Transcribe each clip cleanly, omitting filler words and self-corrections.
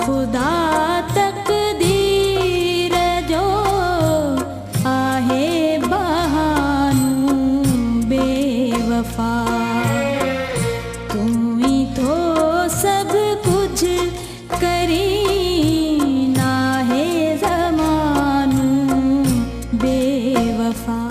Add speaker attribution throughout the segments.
Speaker 1: खुदा तकदीर जो आहे बहानू बेवफा, तू ही तो सब कुछ करी ना है ज़मानू बेवफा।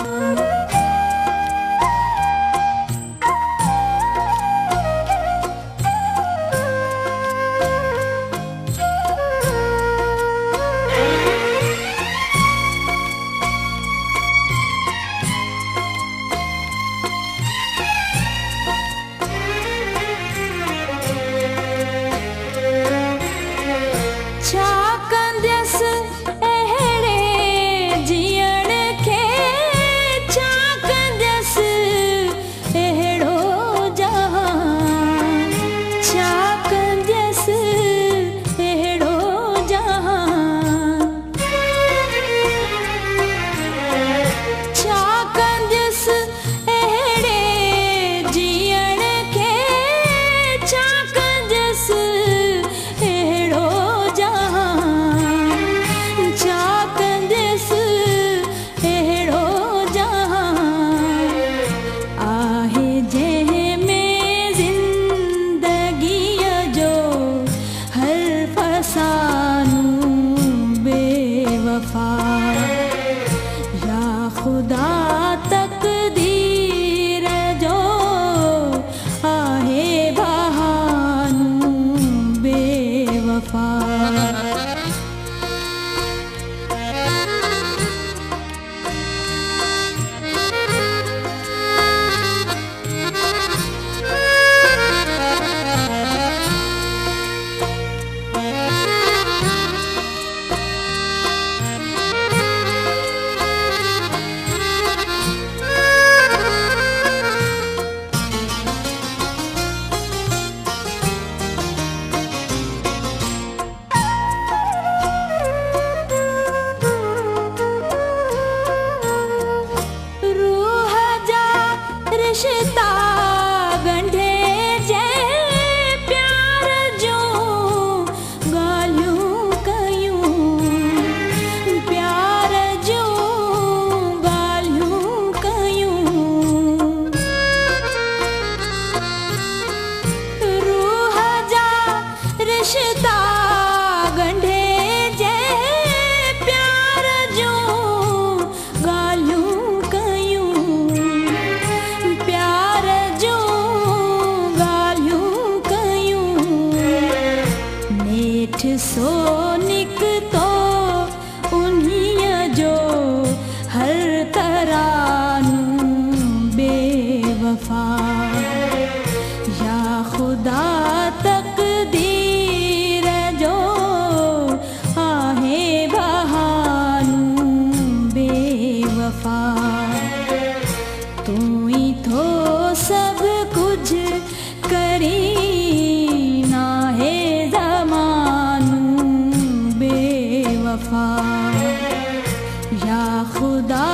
Speaker 1: या खुदा तकदीर जो आहे बहानू बेवफा। रिश्ता गंढे जे प्यार जो ॻाल्हियूं कयूं, प्यार जो ॻाल्हियूं कयूं। रूह जा रिश्ता गंढे जे प्यार जो ॻाल्हियूं सो निकतो उन्हीअ जो हर तरानू बेवफा। या खुदा तकदीर जो आहे बहानू बेवफा, तू ही तो सब कुछ करी ना है वफा। या खुदा